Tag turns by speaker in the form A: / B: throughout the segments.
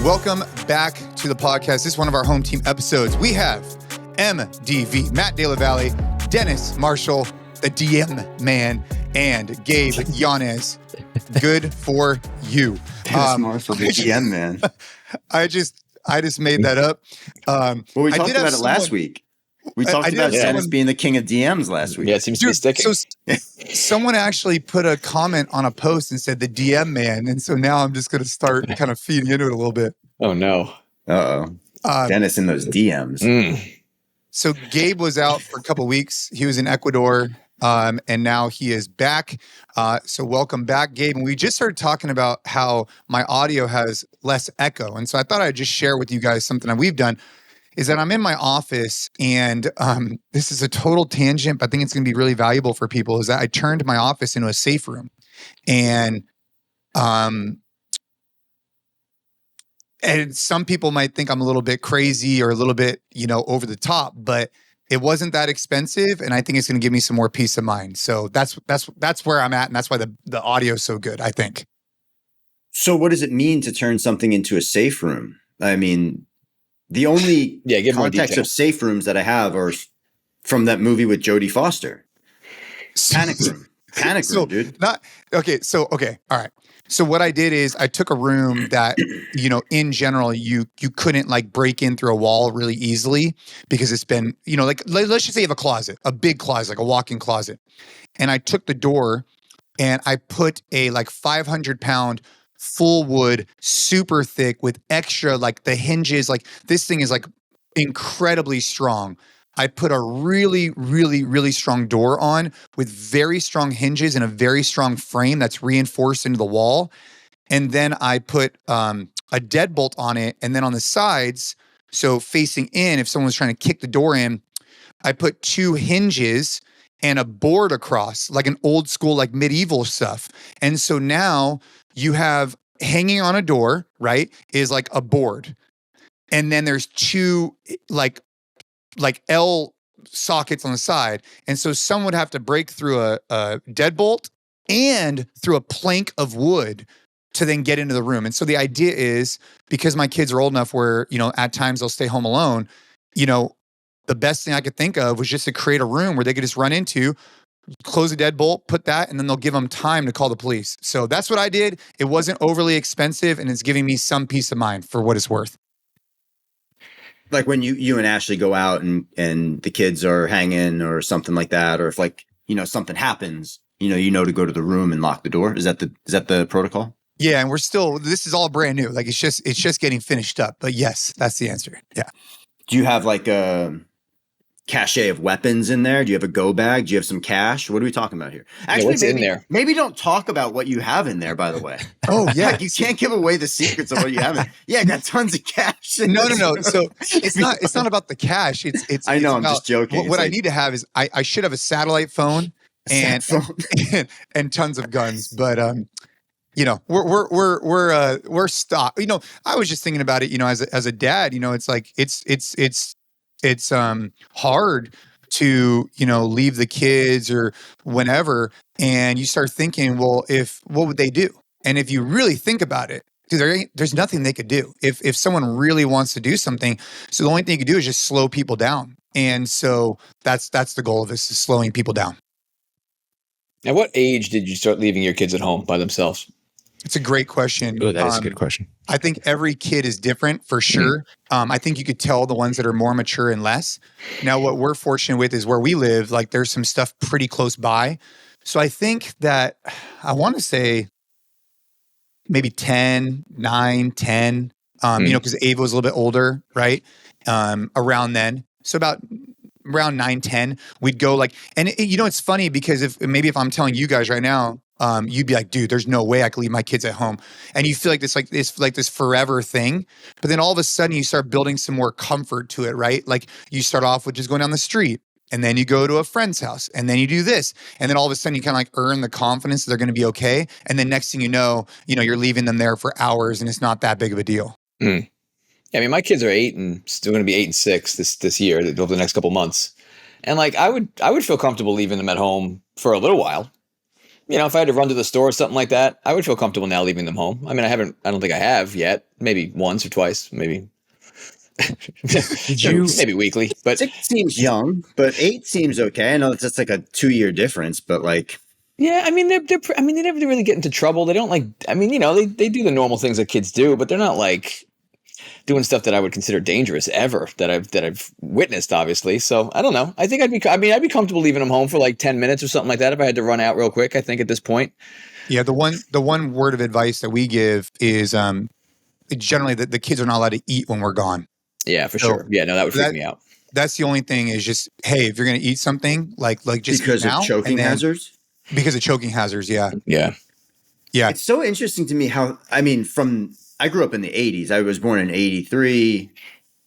A: Welcome back to the podcast. This is one of our home team episodes. We have MDV, Matt DellaValle, Dennis Marshall, the DM man, and Gabe Yanez. Good for you.
B: Dennis Marshall, the DM man.
A: I just made that up.
B: Well, we talked about it last week. We talked about Dennis being the king of DMs last week.
C: Yeah, it seems to be sticking.
A: So someone actually put a comment on a post and said the DM man. And so now I'm just going to start kind of feeding into it a little bit.
C: Oh, no.
B: Uh-oh. Dennis in those DMs.
A: So Gabe was out for a couple of weeks. He was in Ecuador, and now he is back. So welcome back, Gabe. And we just started talking about how my audio has less echo. And so I thought I'd just share with you guys something that we've done. Is that I'm in my office, and this is a total tangent, but I think it's going to be really valuable for people, is that I turned my office into a safe room. And some people might think I'm a little bit crazy or a little bit, over the top, but it wasn't that expensive, and I think it's going to give me some more peace of mind. So that's where I'm at, and that's why the audio is so good, I think.
B: So what does it mean to turn something into a safe room? I mean, the only context of safe rooms that I have are from that movie with Jodie Foster. Panic room. Panic room, dude.
A: Okay. All right. So what I did is I took a room that, in general, you couldn't like break in through a wall really easily because it's been, like let's just say you have a closet, a big closet, like a walk-in closet. And I took the door and I put a like 500-pound full wood, super thick with extra, like the hinges, like this thing is like incredibly strong. I put a really, really, really strong door on with very strong hinges and a very strong frame that's reinforced into the wall. And then I put a deadbolt on it. And then on the sides, so facing in, if someone was trying to kick the door in, I put 2 hinges and a board across, like an old school, like medieval stuff. And so now you have hanging on a door, right, is like a board. And then there's 2 like L sockets on the side. And so someone would have to break through a deadbolt and through a plank of wood to then get into the room. And so the idea is, because my kids are old enough where, at times they'll stay home alone, the best thing I could think of was just to create a room where they could just run into, close a deadbolt, put that, and then they'll give them time to call the police. So that's what I did. It wasn't overly expensive, and it's giving me some peace of mind for what it's worth.
B: Like when you and Ashley go out and the kids are hanging or something like that, or if something happens, to go to the room and lock the door. Is that the protocol?
A: Yeah, and this is all brand new. Like it's just getting finished up. But yes, that's the answer. Yeah.
B: Do you have like a cache of weapons in there? Do you have a go bag? Do you have some cash? What are we talking about here? Actually,
C: what's in there?
B: Maybe don't talk about what you have in there, by the way.
A: Oh, yeah.
B: You can't give away the secrets of what you have in. Yeah, I got tons of cash.
A: No. So it's not about the cash.
B: I know, I'm
A: about,
B: just joking.
A: What I need to have is I should have a satellite phone and tons of guns. But we're stopped. I was just thinking about it, as a dad, it's like it's hard to, leave the kids or whenever. And you start thinking, well, what would they do? And if you really think about it, there's nothing they could do. If someone really wants to do something, so the only thing you can do is just slow people down. And so that's the goal of this, is slowing people down.
C: At what age did you start leaving your kids at home by themselves?
A: It's a great question.
D: Oh, that is a good question.
A: I think every kid is different for sure. I think you could tell the ones that are more mature and less. Now, what we're fortunate with is where we live, like there's some stuff pretty close by. So I think that I want to say maybe 10, 9, 10, because Ava was a little bit older, right? Around then. So about around 9, 10, we'd go like, and it's funny because if I'm telling you guys right now, you'd be like, dude, there's no way I could leave my kids at home. And you feel like this forever thing. But then all of a sudden you start building some more comfort to it, right? Like you start off with just going down the street, and then you go to a friend's house, and then you do this. And then all of a sudden you kind of like earn the confidence that they're going to be okay. And then next thing you know, you're leaving them there for hours and it's not that big of a deal.
C: Yeah, I mean, my kids are 8 and still going to be 8 and 6 this year over the next couple months. And like, I would feel comfortable leaving them at home for a little while. if I had to run to the store or something like that, I would feel comfortable now leaving them home. I mean, I don't think I have yet. Maybe once or twice, maybe. Maybe weekly, but
B: 6 seems young, but 8 seems okay. I know it's just like a 2-year difference, but like,
C: yeah, I mean, they never really get into trouble. They don't they do the normal things that kids do, but they're not like doing stuff that I would consider dangerous ever that I've witnessed, obviously. So I don't know. I think I'd be comfortable leaving them home for like 10 minutes or something like that if I had to run out real quick. I think at this point.
A: Yeah, the one word of advice that we give is generally that the kids are not allowed to eat when we're gone.
C: Yeah, for sure. Yeah, no, that would freak me out.
A: That's the only thing is just, hey, if you're going to eat something, like just
B: because of choking hazards.
A: Because of choking hazards, yeah.
C: Yeah.
B: It's so interesting to me how, I mean, I grew up in the 80s. I was born in 83,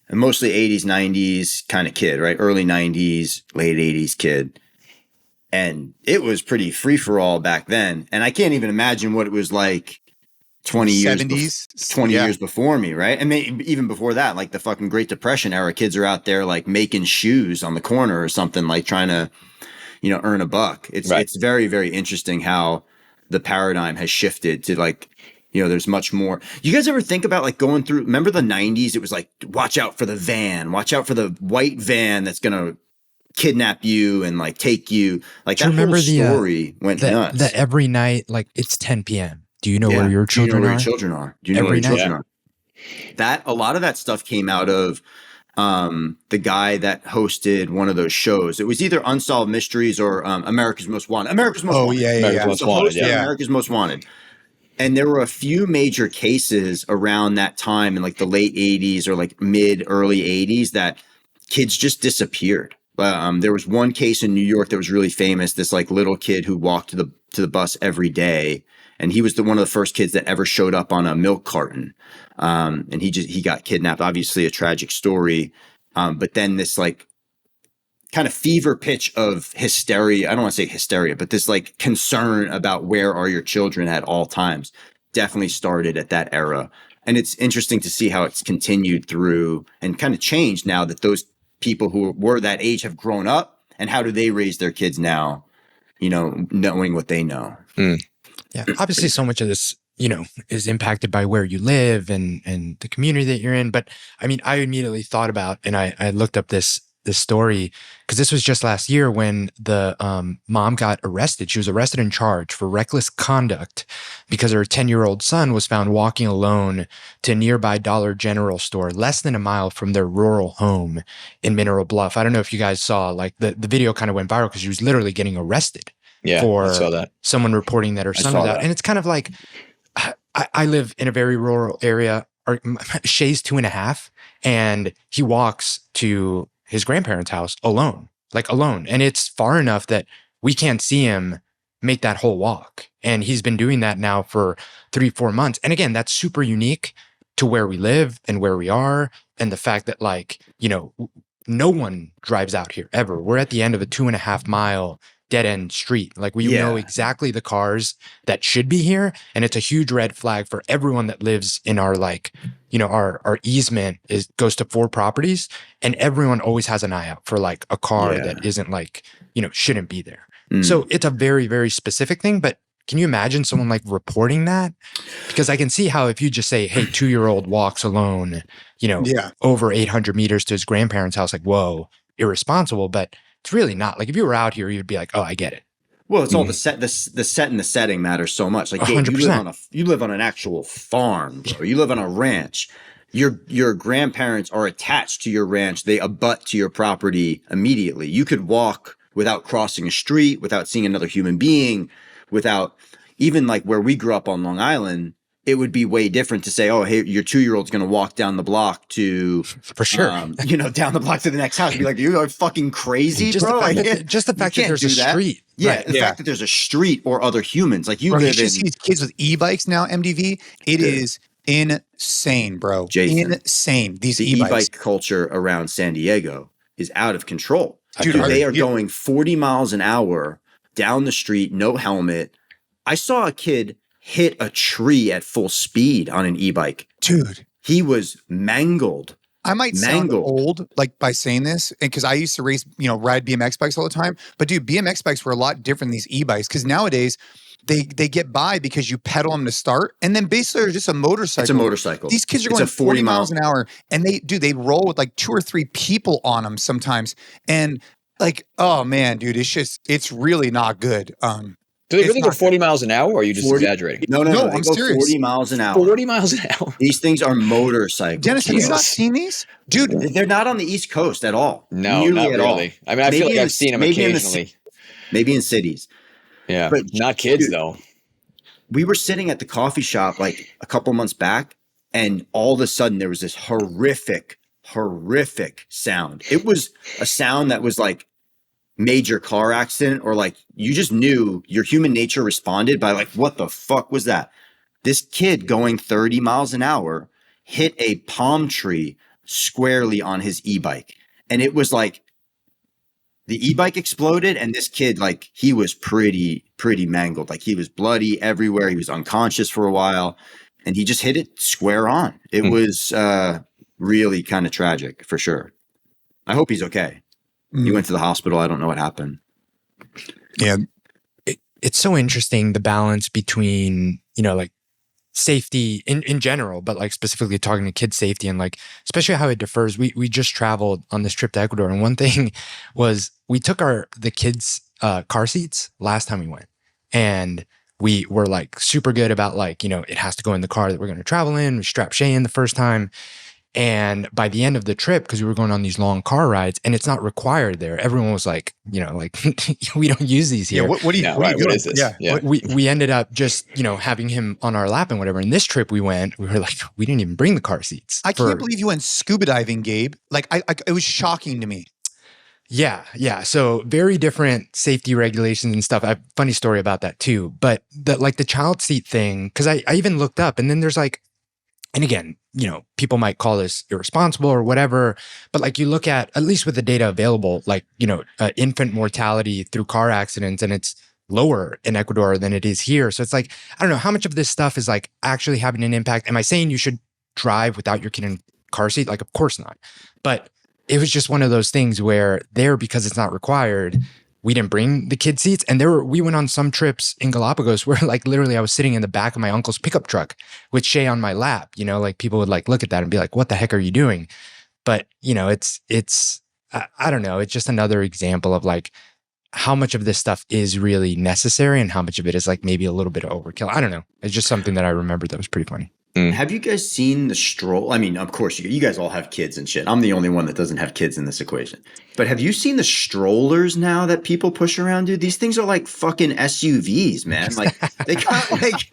B: and mostly 80s, 90s kind of kid, right? Early 90s, late 80s kid. And it was pretty free-for-all back then. And I can't even imagine what it was like 20 years before me, right? And maybe even before that, like the fucking Great Depression era, kids are out there like making shoes on the corner or something, like trying to, earn a buck. It's very, very interesting how the paradigm has shifted to like, there's much more. You guys ever think about like going through, remember the 90s? It was like, watch out for the van, watch out for the white van that's going to kidnap you and like take you. Like that whole story went nuts.
D: That every night, like it's 10 p.m. Do you know where your children are?
B: Do you know where your children are? That a lot of that stuff came out of the guy that hosted one of those shows. It was either Unsolved Mysteries or America's Most Wanted. America's Most Wanted. America's Most Wanted. And there were a few major cases around that time in like the late 80s or like early 80s that kids just disappeared. There was one case in New York that was really famous. This like little kid who walked to the bus every day. And he was one of the first kids that ever showed up on a milk carton. And he got kidnapped, obviously a tragic story. But then this like kind of fever pitch of hysteria. I don't want to say hysteria, but this like concern about where are your children at all times definitely started at that era. And it's interesting to see how it's continued through and kind of changed now that those people who were that age have grown up, and how do they raise their kids now, knowing what they know.
D: Yeah, obviously so much of this, is impacted by where you live and the community that you're in. But I mean, I immediately thought about, and I looked up this story because this was just last year when the mom got arrested. She was arrested and charged for reckless conduct because her 10-year-old son was found walking alone to a nearby Dollar General store less than a mile from their rural home in Mineral Bluff. I don't know if you guys saw, like the video kind of went viral because she was literally getting arrested. For
C: I saw that.
D: Someone reporting that her son was out. And it's kind of like, I live in a very rural area. Shay's 2.5, and he walks to his grandparents' house alone. And it's far enough that we can't see him make that whole walk. And he's been doing that now for 3-4 months. And again, that's super unique to where we live and where we are. And the fact that no one drives out here ever. We're at the end of a 2.5 mile dead end street. Like we know exactly the cars that should be here. And it's a huge red flag for everyone that lives in our our easement goes to 4 properties, and everyone always has an eye out for like a car that isn't shouldn't be there. So it's a very, very specific thing, but can you imagine someone like reporting that? Because I can see how if you just say, hey, 2-year-old walks alone, over 800 meters to his grandparents' house, like, whoa, irresponsible. But it's really not. Like if you were out here, you'd be like, oh, I get it.
B: Well, it's all the set and the setting matters so much. Like, Gabe, you live on an actual farm, bro. You live on a ranch. Your grandparents are attached to your ranch. They abut to your property immediately. You could walk without crossing a street, without seeing another human being, without even like where we grew up on Long Island. It would be way different to say, oh, hey, your 2-year-old's going to walk down the block to,
D: for sure,
B: down the block to the next house. Be like, you are fucking crazy,
D: just
B: bro.
D: Just the fact that there's a street.
B: Yeah, right. The fact that there's a street or other humans. Like you live in.
A: See these kids with e-bikes now, MDV. It is insane, bro.
B: Jason,
A: insane. These
B: the
A: e-bike
B: culture around San Diego is out of control. Dude, they are going 40 miles an hour down the street, no helmet. I saw a kid hit a tree at full speed on an e-bike.
A: Dude.
B: He was mangled
A: I might sound old, like by saying this, because I used to race, ride BMX bikes all the time. But dude, BMX bikes were a lot different than these e-bikes, because nowadays they get by because you pedal them to start, and then basically they're just a motorcycle.
B: It's a motorcycle.
A: These kids are going 40 miles an hour, and they roll with like 2 or 3 people on them sometimes, and like, oh man, dude, it's really not good.
C: Do they really go 40 miles an hour, or are you just exaggerating?
B: No, I'm serious. 40 miles an hour.
C: 40 miles an hour.
B: These things are motorcycles.
A: Dennis, have you not seen these? Dude,
B: they're not on the East Coast at all.
C: No, not really. All. I mean, I feel like I've seen them occasionally.
B: Maybe in cities.
C: Yeah, but not kids, though.
B: We were sitting at the coffee shop like a couple months back, and all of a sudden there was this horrific sound. It was a sound that was like major car accident, or like you just knew your human nature responded by like, what the fuck was that? This kid going 30 miles an hour hit a palm tree squarely on his e-bike. And it was like the e-bike exploded, and this kid, like, he was pretty mangled. Like, he was bloody everywhere. He was unconscious for a while, and he just hit it square on. It was really kind of tragic, for sure. I hope he's okay. He went to the hospital. I don't know what happened.
A: Yeah.
D: It's so interesting, the balance between, like safety in general, but like specifically talking to kids' safety, and like, especially how it differs. We just traveled on this trip to Ecuador, and one thing was we took the kids' car seats last time we went, and we were like super good about like, it has to go in the car that we're going to travel in. We strapped Shay in the first time. And by the end of the trip, because we were going on these long car rides, and it's not required there, everyone was like, like, we don't use these here.
A: Yeah, what is this?
D: Yeah. We ended up just, having him on our lap and whatever. And this trip we were like, we didn't even bring the car seats.
A: I can't believe you went scuba diving, Gabe. Like, it was shocking to me.
D: Yeah. So very different safety regulations and stuff. I have a funny story about that too. But the child seat thing, because I even looked up, and then there's like, and again, people might call this irresponsible or whatever, but like you look at least with the data available, like, infant mortality through car accidents, and it's lower in Ecuador than it is here. So it's like, I don't know how much of this stuff is like actually having an impact. Am I saying you should drive without your kid in car seat? Like, of course not. But it was just one of those things where because it's not required, we didn't bring the kid seats. And we went on some trips in Galapagos where like literally I was sitting in the back of my uncle's pickup truck with Shay on my lap, like people would like look at that and be like, what the heck are you doing? But it's, I don't know. It's just another example of like how much of this stuff is really necessary and how much of it is like maybe a little bit of overkill. I don't know. It's just something that I remembered that was pretty funny.
B: Have you guys seen the stroll? I mean, of course, you guys all have kids and shit. I'm the only one that doesn't have kids in this equation. But have you seen the strollers now that people push around, dude? These things are like fucking SUVs, man. Like, they got like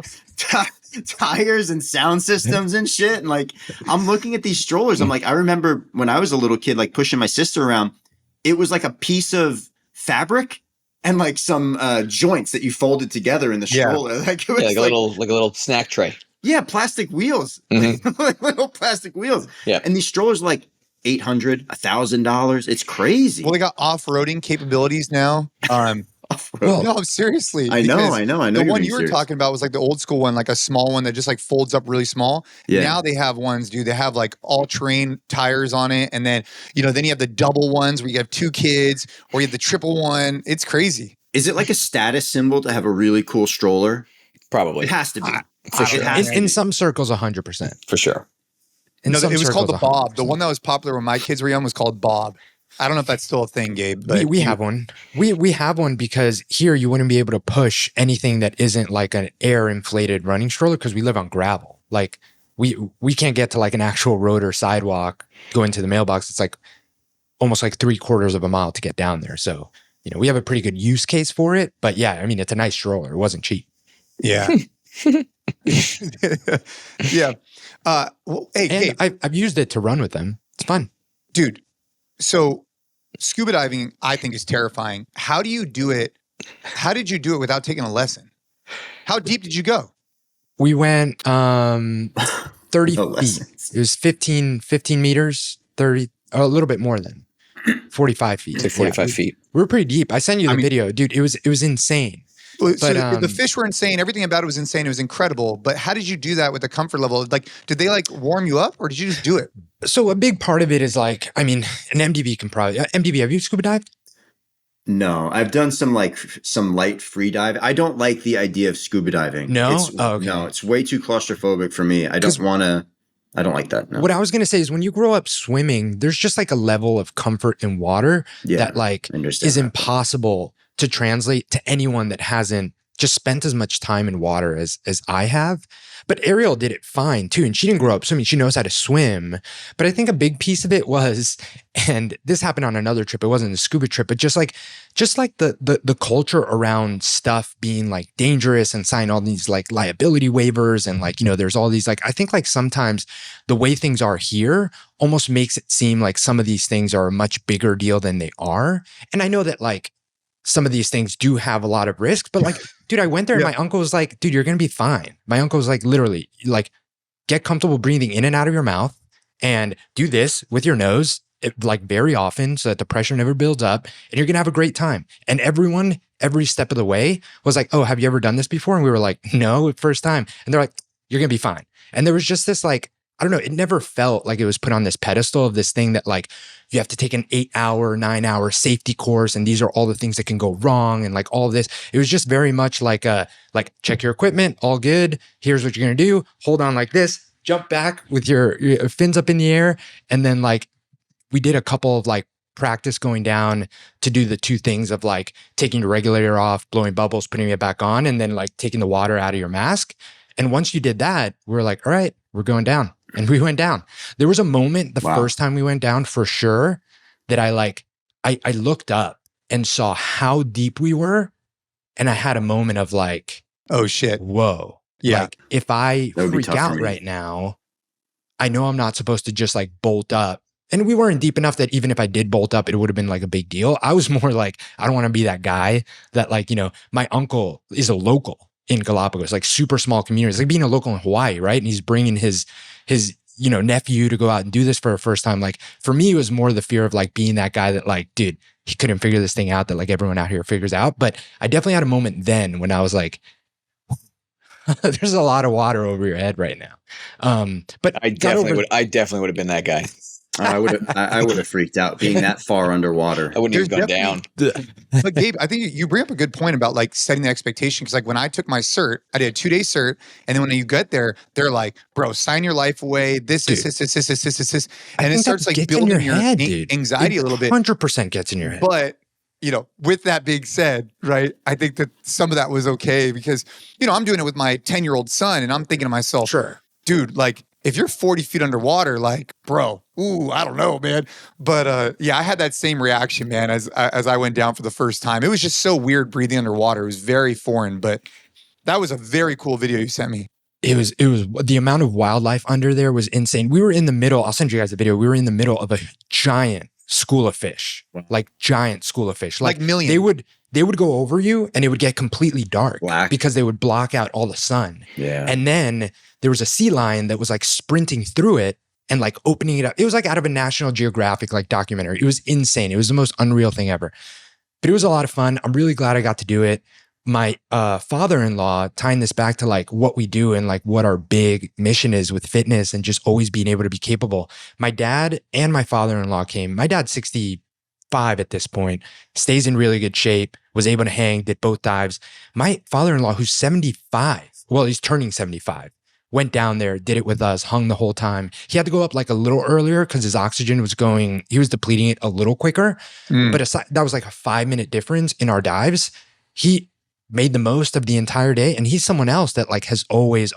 B: tires and sound systems and shit. And like, I'm looking at these strollers. I'm like, I remember when I was a little kid, like pushing my sister around, it was like a piece of fabric and like some joints that you folded together in the stroller. Like, it was
C: like a little snack tray.
B: Yeah, plastic wheels, like little plastic wheels.
C: Yeah,
B: and these strollers are like $800, $1,000. It's crazy.
A: Well, they got off-roading capabilities now. No, seriously.
B: I know.
A: The one you were talking about was like the old school one, like a small one that just like folds up really small. Yeah. Now they have ones, dude. They have like all-terrain tires on it, and then then you have the double ones where you have 2 kids, or you have the triple one. It's crazy.
B: Is it like a status symbol to have a really cool stroller?
C: Probably.
B: It has to be.
D: For sure. In some circles, 100%.
C: For sure.
A: It was called the Bob. 100%. The one that was popular when my kids were young was called Bob. I don't know if that's still a thing, Gabe. But
D: we have one. We have one because here you wouldn't be able to push anything that isn't like an air inflated running stroller because we live on gravel. Like we can't get to like an actual road or sidewalk going to the mailbox. It's like almost like 3/4 of a mile to get down there. So we have a pretty good use case for it. But yeah, I mean, it's a nice stroller. It wasn't cheap.
A: Yeah. Yeah. Hey,
D: I've used it to run with them. It's fun.
A: Dude. So scuba diving, I think, is terrifying. How do you do it? How did you do it without taking a lesson? How deep did you go?
D: We went 30 feet. It was 15 meters, 30, a little bit more than 45 feet.
C: Like 45 feet.
D: We were pretty deep. I sent you the video, dude. It was insane.
A: So the fish were insane. Everything about it was insane. It was incredible. But how did you do that with the comfort level? Like, did they like warm you up, or did you just do it?
D: So a big part of it is like, I mean, an MDV can probably, MDV, have you scuba dived?
B: No, I've done some light free dive. I don't like the idea of scuba diving.
D: No?
B: Okay. No, it's way too claustrophobic for me. I don't like that. No.
D: What I was going to say is when you grow up swimming, there's just like a level of comfort in water that like is impossible to translate to anyone that hasn't just spent as much time in water as I have. But Ariel did it fine too. And she didn't grow up swimming. She knows how to swim. But I think a big piece of it was, and this happened on another trip, it wasn't a scuba trip, but just like the culture around stuff being like dangerous and sign all these like liability waivers. And like, you know, there's all these like, I think like sometimes the way things are here almost makes it seem like some of these things are a much bigger deal than they are. And I know that like, some of these things do have a lot of risks, but like, dude, I went there and my uncle was like, dude, you're going to be fine. My uncle was like, literally, like, get comfortable breathing in and out of your mouth and do this with your nose, like very often so that the pressure never builds up and you're going to have a great time. And everyone, every step of the way was like, oh, have you ever done this before? And we were like, no, first time. And they're like, you're going to be fine. And there was just this like, I don't know, it never felt like it was put on this pedestal of this thing that like, you have to take an 8-hour, 9-hour safety course. And these are all the things that can go wrong. And like all of this, it was just very much like check your equipment, all good. Here's what you're going to do. Hold on like this, jump back with your fins up in the air. And then like, we did a couple of like practice going down to do the two things of like taking the regulator off, blowing bubbles, putting it back on, and then like taking the water out of your mask. And once you did that, we were like, all right, we're going down. And we went down. There was a moment the first time we went down for sure that I looked up and saw how deep we were. And I had a moment of like,
A: oh shit.
D: Whoa.
A: Yeah.
D: Like if I freak out right now, I know I'm not supposed to just like bolt up. And we weren't deep enough that even if I did bolt up, it would have been like a big deal. I was more like, I don't want to be that guy that like, you know, my uncle is a local in Galapagos, like super small community. It's like being a local in Hawaii, right? And he's bringing his you know, nephew to go out and do this for a first time. Like for me, it was more the fear of like being that guy that like, dude, he couldn't figure this thing out that like everyone out here figures out. But I definitely had a moment then when I was like, there's a lot of water over your head right now. But
C: I definitely would have been that guy.
B: I would have freaked out being that far underwater.
C: I wouldn't even go down.
A: But Gabe, I think you bring up a good point about like setting the expectation. Cause like when I took my cert, I did a 2-day cert. And then when you get there, they're like, bro, sign your life away. This. And it starts like building your anxiety a little bit.
D: 100% gets in your head.
A: But, you know, with that being said, right, I think that some of that was okay because, you know, I'm doing it with my 10-year-old son and I'm thinking to myself,
D: sure,
A: dude, like, if you're 40 feet underwater, like, bro, I don't know, man. But yeah, I had that same reaction, man, as I went down for the first time. It was just so weird breathing underwater. It was very foreign, but that was a very cool video you sent me.
D: It was the amount of wildlife under there was insane. We were in the middle. I'll send you guys the video. We were in the middle of a giant school of fish, like giant school of fish, like millions. They would go over you and it would get completely dark because they would block out all the sun.
B: Yeah.
D: And then there was a sea lion that was like sprinting through it and like opening it up. It was like out of a National Geographic like documentary. It was insane. It was the most unreal thing ever. But it was a lot of fun. I'm really glad I got to do it. My father-in-law, tying this back to like what we do and like what our big mission is with fitness and just always being able to be capable. My dad and my father-in-law came. My dad's 65 at this point, stays in really good shape, was able to hang, did both dives. My father-in-law, who's 75, well, he's turning 75, went down there, did it with us, hung the whole time. He had to go up like a little earlier because his oxygen was going, he was depleting it a little quicker. But aside, that was like a 5-minute difference in our dives. He made the most of the entire day. And he's someone else that like has always,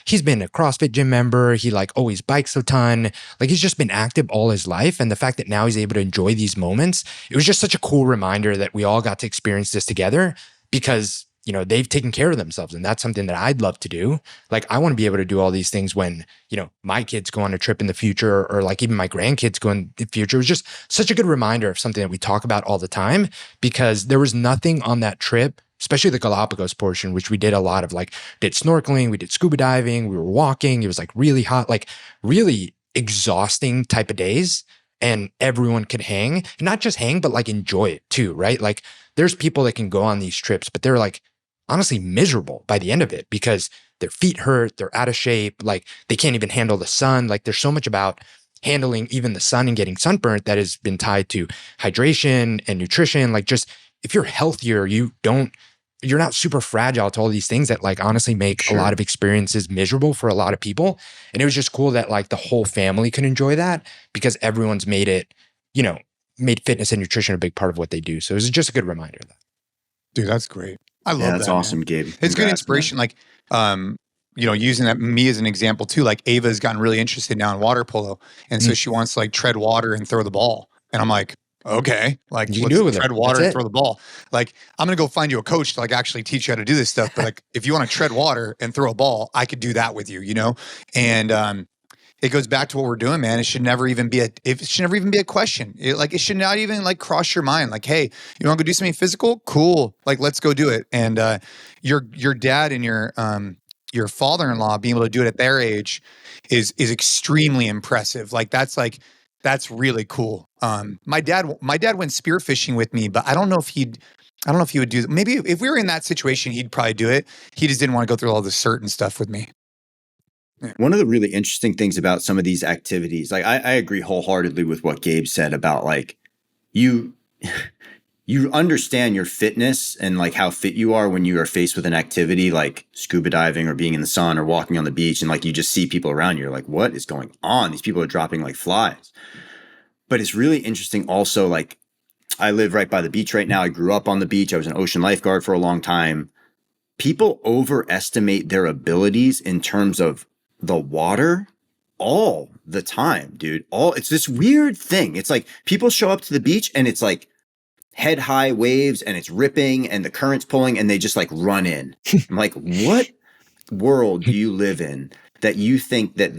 D: he's been a CrossFit gym member. He like always bikes a ton. Like he's just been active all his life. And the fact that now he's able to enjoy these moments, it was just such a cool reminder that we all got to experience this together because, you know, they've taken care of themselves. And that's something that I'd love to do. Like I want to be able to do all these things when, you know, my kids go on a trip in the future or like even my grandkids go in the future. It was just such a good reminder of something that we talk about all the time because there was nothing on that trip, especially the Galapagos portion, which we did a lot of, like did snorkeling, we did scuba diving, we were walking. It was like really hot, like really exhausting type of days. And everyone could hang, and not just hang, but like enjoy it too, right? Like there's people that can go on these trips, but they're like honestly miserable by the end of it because their feet hurt, they're out of shape, like they can't even handle the sun. Like there's so much about handling even the sun and getting sunburnt that has been tied to hydration and nutrition. Like just if you're healthier, you're not super fragile to all these things that like honestly make a lot of experiences miserable for a lot of people. And it was just cool that like the whole family could enjoy that because everyone's made it, made fitness and nutrition a big part of what they do. So it was just a good reminder of that.
A: Dude, that's great. I love that.
B: That's awesome, man. Gabe.
A: It's good inspiration. Man. Like, using that me as an example too, like Ava's gotten really interested now in water polo. And so she wants to like tread water and throw the ball. And I'm like, okay, like
D: you let's do it
A: tread water and throw the ball. Like, I'm going to go find you a coach to like actually teach you how to do this stuff. But like, if you want to tread water and throw a ball, I could do that with you, And it goes back to what we're doing, man. It should never even be a question. It should not even like cross your mind. Like, hey, you want to go do something physical? Cool. Like, let's go do it. And your dad and your father-in-law being able to do it at their age is extremely impressive. That's really cool. My dad went spearfishing with me, but I don't know if he would do that. Maybe if we were in that situation, he'd probably do it. He just didn't want to go through all the certain stuff with me.
B: Yeah. One of the really interesting things about some of these activities, like I agree wholeheartedly with what Gabe said about like you understand your fitness and like how fit you are when you are faced with an activity like scuba diving or being in the sun or walking on the beach. And like, you just see people around you. You're like, what is going on? These people are dropping like flies. But it's really interesting also, like I live right by the beach right now. I grew up on the beach. I was an ocean lifeguard for a long time. People overestimate their abilities in terms of the water all the time, dude. It's this weird thing. It's like people show up to the beach and it's like head high waves and it's ripping and the current's pulling and they just like run in. I'm like, what world do you live in that you think that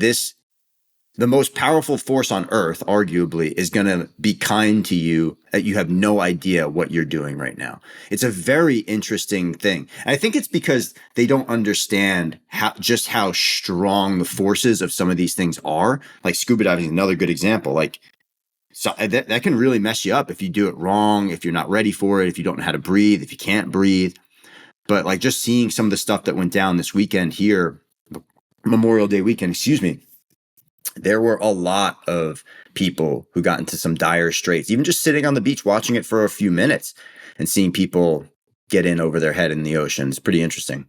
B: the most powerful force on earth, arguably, is going to be kind to you, that you have no idea what you're doing right now? It's a very interesting thing. And I think it's because they don't understand how strong the forces of some of these things are. Like scuba diving is another good example. Like, so that can really mess you up if you do it wrong, if you're not ready for it, if you don't know how to breathe, if you can't breathe. But like just seeing some of the stuff that went down this weekend here, Memorial Day weekend, there were a lot of people who got into some dire straits, even just sitting on the beach, watching it for a few minutes and seeing people get in over their head in the ocean. It's pretty interesting.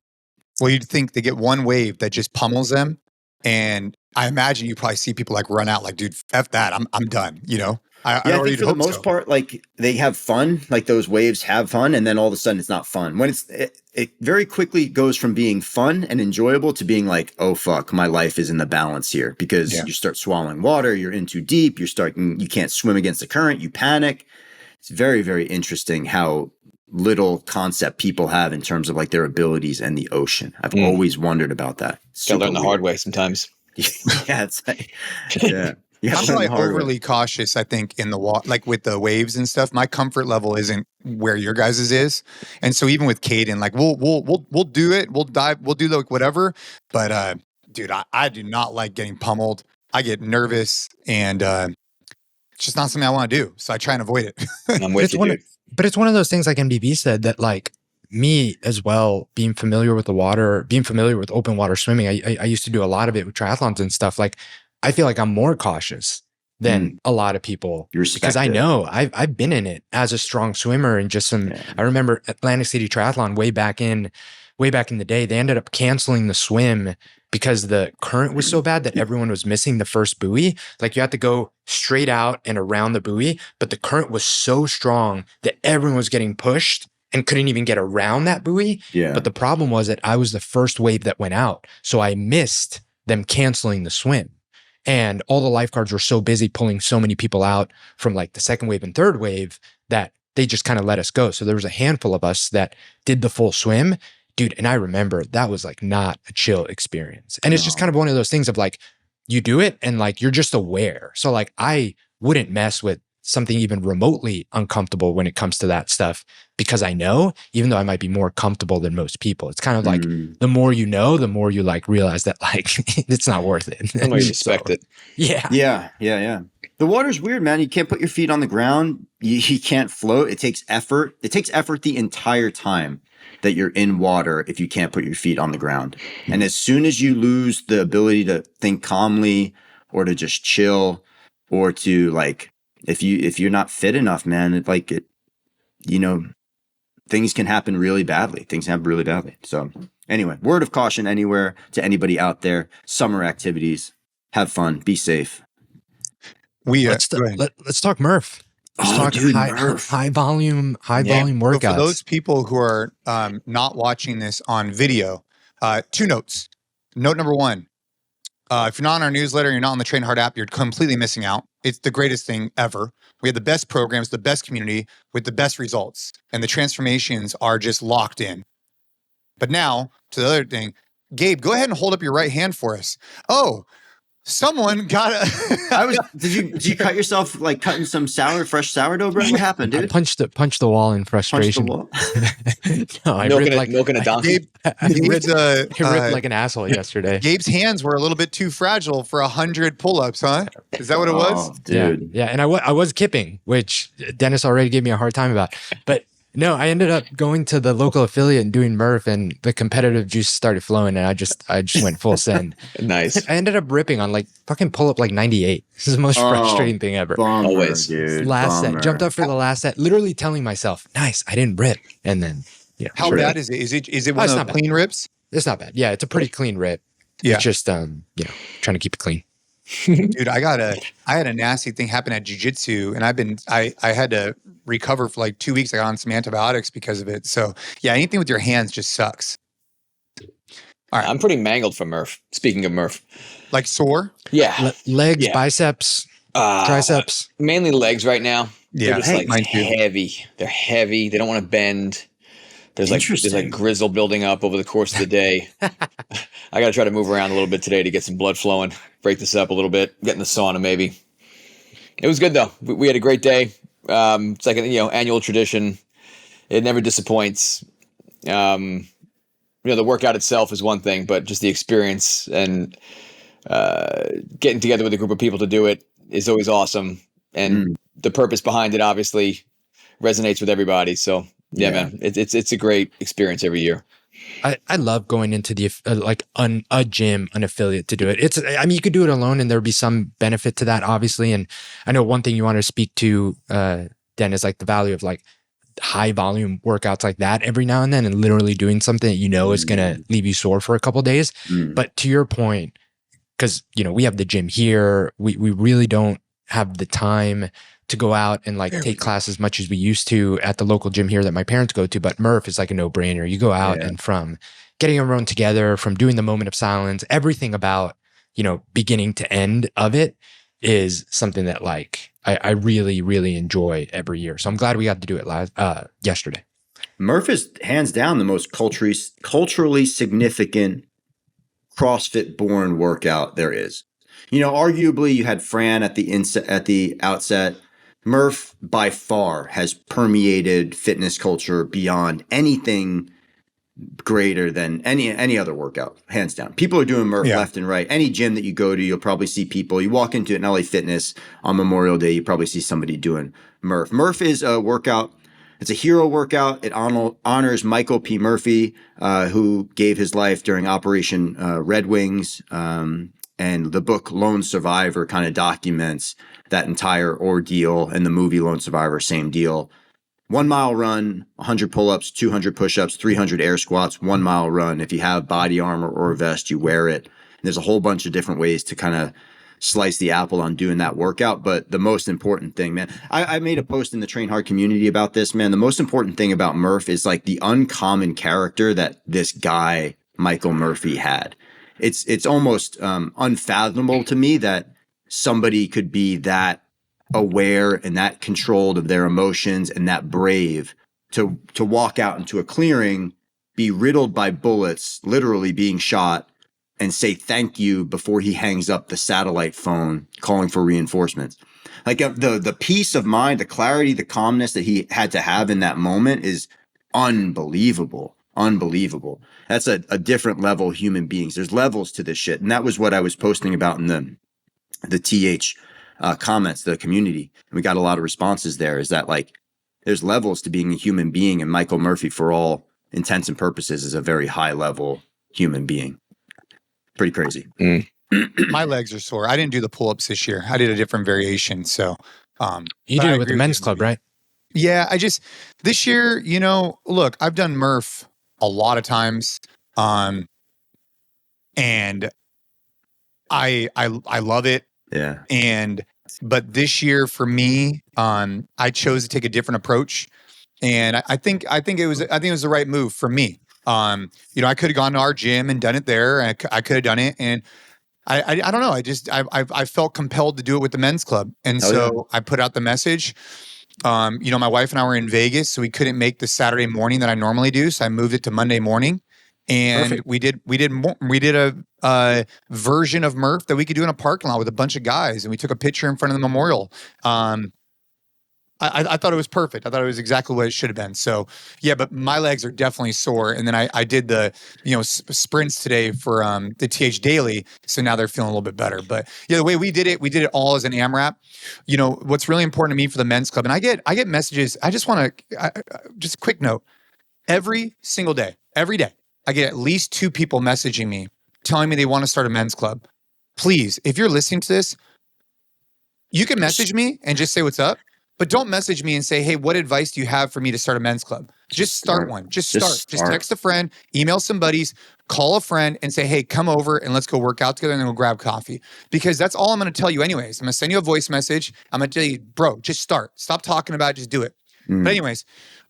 A: Well, you'd think they get one wave that just pummels them. And I imagine you probably see people like run out like, dude, F that. I'm done. I think for the most part, like they have fun, like those waves have fun. And then all of a sudden it's not fun. When it very quickly goes from being fun and enjoyable to being like, oh, fuck, my life is in the balance here because you start swallowing water. You're in too deep. You can't swim against the current. You panic. It's very, very interesting how little concept people have in terms of like their abilities and the ocean. I've always wondered about that.
C: Gotta learn the hard way sometimes.
B: Yeah, it's like, yeah.
A: I'm probably overly cautious, I think, in the water, like with the waves and stuff. My comfort level isn't where your guys's is, and so even with Caden, like we'll do it, we'll dive, we'll do like whatever. But dude, I do not like getting pummeled. I get nervous, and it's just not something I want to do. So I try and avoid it.
C: I'm with you, dude.
D: But it's one of those things, like MDB said, that like me as well, being familiar with the water, being familiar with open water swimming. I used to do a lot of it with triathlons and stuff. Like, I feel like I'm more cautious than a lot of people because I know I've been in it as a strong swimmer and just some. I remember Atlantic City Triathlon way back in the day. They ended up canceling the swim because the current was so bad that everyone was missing the first buoy. Like you had to go straight out and around the buoy, but the current was so strong that everyone was getting pushed and couldn't even get around that buoy. Yeah. But the problem was that I was the first wave that went out, so I missed them canceling the swim. And all the lifeguards were so busy pulling so many people out from like the second wave and third wave that they just kind of let us go. So there was a handful of us that did the full swim, dude. And I remember that was like not a chill experience. And it's just kind of one of those things of like, you do it and like, you're just aware. So like, I wouldn't mess with something even remotely uncomfortable when it comes to that stuff because I know, even though I might be more comfortable than most people, it's kind of like the more you know, the more you like realize that like it's not worth it.
C: The more you respect it.
B: Yeah. The water's weird, man. You can't put your feet on the ground. You can't float. It takes effort. It takes effort the entire time that you're in water if you can't put your feet on the ground. And as soon as you lose the ability to think calmly or to just chill, or to like, if you're not fit enough, man, things can happen really badly. So anyway, word of caution anywhere to anybody out there, summer activities, have fun, be safe.
D: Let's talk Murph. Let's talk
B: Murph.
D: high volume workouts.
A: So for those people who are not watching this on video, 2 notes. Note number 1, if you're not on our newsletter, you're not on the Train Hard app, you're completely missing out. It's the greatest thing ever. We have the best programs, the best community with the best results, and the transformations are just locked in. But now to the other thing, Gabe, go ahead and hold up your right hand for us. Oh, someone got a.
B: Did you cut yourself like cutting some fresh sourdough bread? What happened, dude?
D: I punched the wall in frustration.
B: Punched the wall?
C: No, I milking a donkey.
D: I ripped like an asshole yesterday.
A: Gabe's hands were a little bit too fragile for 100 pull-ups, huh? Is that what it was?
B: Dude.
D: Yeah. And I was kipping, which Dennis already gave me a hard time about. But no, I ended up going to the local affiliate and doing Murph, and the competitive juice started flowing, and I just went full send.
C: Nice.
D: I ended up ripping on like fucking pull up like 98. This is the most frustrating thing ever.
B: Bummer,
C: always.
B: Dude,
D: last set, jumped up for the last set, literally telling myself, "Nice, I didn't rip." And then,
A: how bad is it? Is it one of the clean rips?
D: It's not bad. Yeah, it's a pretty clean rip.
A: Yeah,
D: it's just trying to keep it clean.
A: Dude, I had a nasty thing happen at jiu-jitsu, and I had to recover for like 2 weeks. I got on some antibiotics because of it. So yeah, anything with your hands just sucks. All right.
C: I'm pretty mangled from Murph. Speaking of Murph.
A: Like sore?
C: Yeah.
D: Legs, biceps, triceps.
C: Mainly legs right now.
A: Yeah.
C: They're just like heavy. They're heavy. They don't want to bend. There's like grizzle building up over the course of the day. I got to try to move around a little bit today to get some blood flowing, break this up a little bit, get in the sauna maybe. It was good though. We had a great day. It's like an annual tradition. It never disappoints. The workout itself is one thing, but just the experience and getting together with a group of people to do it is always awesome. And the purpose behind it obviously resonates with everybody. So yeah, man, it's a great experience every year.
D: I love going into the a gym, an affiliate to do it. You could do it alone, and there'd be some benefit to that, obviously. And I know one thing you want to speak to, Dan, is like the value of like high volume workouts like that every now and then, and literally doing something that is going to leave you sore for a couple of days. But to your point, because we have the gym here, we really don't have the time to go out and like take class as much as we used to at the local gym here that my parents go to. But Murph is like a no-brainer. You go out and from getting everyone together, from doing the moment of silence, everything about, beginning to end of it is something that like I really, really enjoy every year. So I'm glad we got to do it yesterday.
B: Murph is hands down the most culturally significant CrossFit born workout there is. Arguably you had Fran at the outset. Murph by far has permeated fitness culture beyond anything greater than any other workout, hands down. People are doing Murph left and right. Any gym that you go to, you'll probably see people. You walk into an LA Fitness on Memorial Day, you probably see somebody doing Murph. Murph is a workout. It's a hero workout. It honors Michael P. Murphy, who gave his life during Operation Red Wings. And the book Lone Survivor kind of documents that entire ordeal, and the movie Lone Survivor, same deal. 1 mile run, 100 pull-ups, 200 push-ups, 300 air squats, 1 mile run. If you have body armor or a vest, you wear it. And there's a whole bunch of different ways to kind of slice the apple on doing that workout. But the most important thing, man, I made a post in the Train Hard community about this, man. The most important thing about Murph is like the uncommon character that this guy, Michael Murphy, had. It's almost unfathomable to me that somebody could be that aware and that controlled of their emotions and that brave to walk out into a clearing, be riddled by bullets, literally being shot, and say thank you before he hangs up the satellite phone calling for reinforcements. Like the peace of mind, the clarity, the calmness that he had to have in that moment is unbelievable. Unbelievable. That's a different level of human beings. There's levels to this shit. And that was what I was posting about in the TH comments, the community. And we got a lot of responses there, is that like there's levels to being a human being. And Michael Murphy, for all intents and purposes, is a very high level human being. Pretty crazy.
A: my legs are sore. I didn't do the pull-ups this year. I did a different variation. So
D: you did it with the men's club, right?
A: Yeah, this year, look, I've done Murph a lot of times. And I love it.
B: Yeah.
A: But this year for me, I chose to take a different approach. And I think it was the right move for me. I could have gone to our gym and done it there. I could have done it. And I don't know. I felt compelled to do it with the men's club. And I put out the message. My wife and I were in Vegas, so we couldn't make the Saturday morning that I normally do. So I moved it to Monday morning. And we did a version of Murph that we could do in a parking lot with a bunch of guys, and we took a picture in front of the memorial. I thought it was perfect. I thought it was exactly what it should have been. So yeah, but my legs are definitely sore. And then I did the sprints today for the TH Daily, so now they're feeling a little bit better. But yeah, the way we did it all as an AMRAP. What's really important to me for the men's club, and I get messages. I just want to just a quick note. Every single day, every day, I get at least 2 people messaging me telling me they want to start a men's club. Please, if you're listening to this, you can message me and just say what's up, but don't message me and say, hey, what advice do you have for me to start a men's club? Just start one. Just start. Just text a friend, email some buddies, call a friend and say, hey, come over and let's go work out together and then we'll grab coffee. Because that's all I'm going to tell you anyways. I'm going to send you a voice message. I'm going to tell you, bro, just start. Stop talking about it. Just do it. But anyways,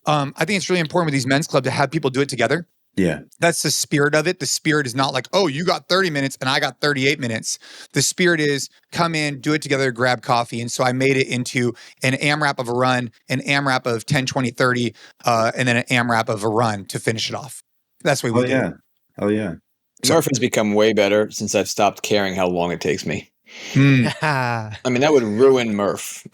A: I think it's really important with these men's clubs to have people do it together.
B: Yeah.
A: That's the spirit of it. The spirit is not like, oh, you got 30 minutes and I got 38 minutes. The spirit is come in, do it together, grab coffee. And so I made it into an AMRAP of a run, an AMRAP of 10, 20, 30, and then an AMRAP of a run to finish it off. That's what we did.
B: Yeah. Oh, yeah.
C: Murph has become way better since I've stopped caring how long it takes me. I mean, that would ruin Murph.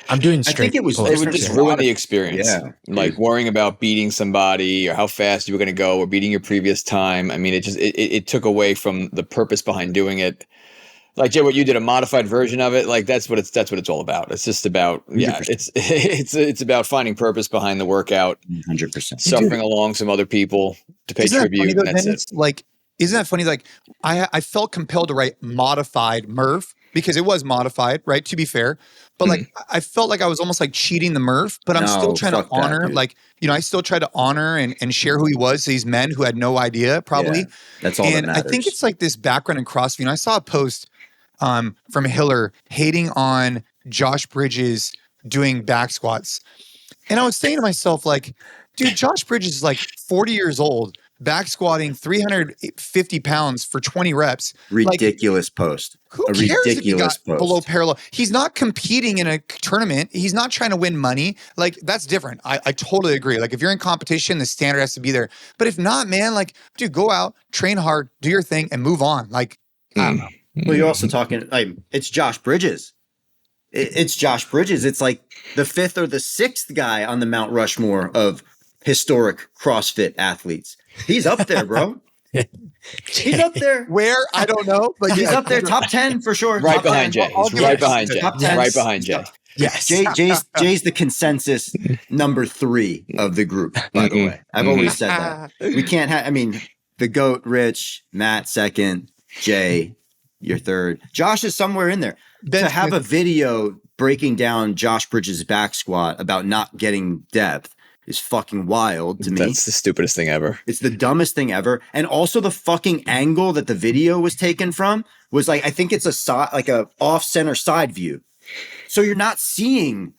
D: I'm doing straight.
C: It would just ruin the experience. Yeah. Like worrying about beating somebody or how fast you were going to go or beating your previous time. I mean, it took away from the purpose behind doing it. Like Jay, what you did, a modified version of it. Like that's what it's all about. It's just about, it's about finding purpose behind the workout.
B: 100%.
C: Suffering along some other people to pay tribute. And that's it.
A: Like, isn't that funny? Like I felt compelled to write modified Murph because it was modified, right? To be fair. But like, I felt like I was almost like cheating the Murph, but I'm still trying to honor, I still try to honor and share who he was to these men who had no idea probably.
B: Yeah, that's all that matters.
A: I think it's like this background in CrossFit. I saw a post from Hiller hating on Josh Bridges doing back squats. And I was saying to myself, like, dude, Josh Bridges is like 40 years old, back squatting 350 pounds for 20 reps.
B: Ridiculous post.
A: Who cares if he got below parallel? He's not competing in a tournament. He's not trying to win money. Like, that's different. I totally agree. Like, if you're in competition, the standard has to be there. But if not, man, like, dude, go out, train hard, do your thing, and move on. Like, I don't know.
B: Well, you're also talking, it's Josh Bridges. It's Josh Bridges. It's like the 5th or the 6th guy on the Mount Rushmore of historic CrossFit athletes. He's up there, bro. He's up there.
A: Where? I don't know. But
B: he's up there. Top 10 for sure.
C: Right behind Jay. He's right behind Jay. Right behind Jay.
B: Yes. Jay's the consensus number 3 of the group, by the way. I've always said that. We can't have, the GOAT, Rich, Matt, 2nd, Jay, you're 3rd. Josh is somewhere in there. To have a video breaking down Josh Bridges' back squat about not getting depth is fucking wild to me.
C: That's the stupidest thing ever.
B: It's the dumbest thing ever. And also the fucking angle that the video was taken from was like, I think it's a off-center side view. So you're not seeing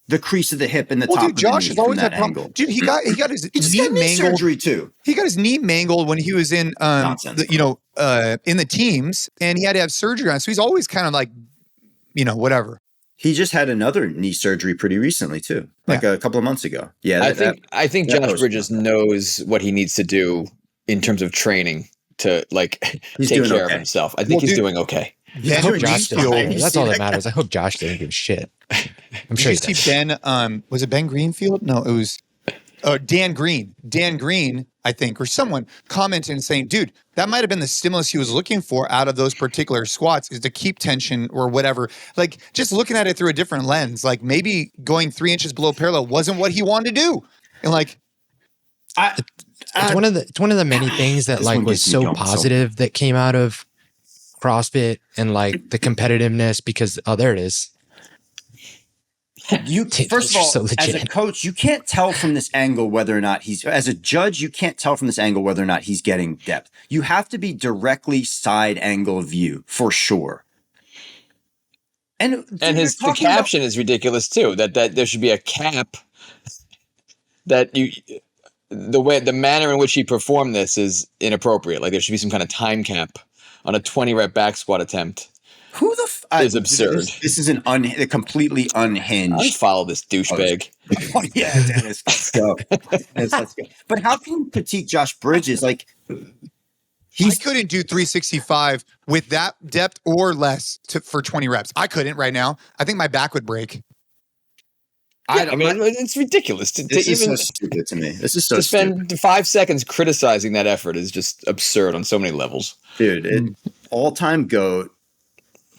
B: the crease of the hip and the top
A: dude, Josh
B: of the knee
A: has always
B: had
A: problem. Dude, he got his
B: knee mangled. Surgery too.
A: He got his knee mangled when he was in in the teams, and he had to have surgery on it. So he's always kind of like, whatever.
B: He just had another knee surgery pretty recently too, like a couple of months ago. Yeah,
C: I think Josh Bridges knows what he needs to do in terms of training to take care of himself. I think he's doing okay.
D: Yeah, I hope Josh that's all that matters. I hope Josh didn't give a shit. I'm sure.
A: Did you see Ben? Was it Ben Greenfield? No, it was Dan Green. Dan Green, I think, or someone commented and saying, "Dude, that might have been the stimulus he was looking for out of those particular squats, is to keep tension or whatever." Like, just looking at it through a different lens. Like, maybe going 3 inches below parallel wasn't what he wanted to do, and
D: it's one of the many things that was so positive that came out of CrossFit and like the competitiveness because there it is.
B: You first of all, as a coach, you can't tell from this angle whether or not as a judge, you can't tell from this angle whether or not he's getting depth. You have to be directly side angle view for sure. And
C: the caption is ridiculous too. That there should be a cap. That the manner in which he performed this is inappropriate. Like there should be some kind of time cap on a 20 rep back squat attempt.
B: Who the
C: is absurd.
B: This is a completely unhinged.
C: I follow this douchebag.
B: Oh, yeah, Dennis, let's go. Let's go. But how can you critique Josh Bridges? Like
A: he couldn't do 365 with that depth or less for 20 reps. I couldn't right now. I think my back would break.
C: I mean, it's ridiculous.
B: This is so stupid to me. This is so
C: to spend 5 seconds criticizing that effort is just absurd on so many levels.
B: Dude, all-time GOAT.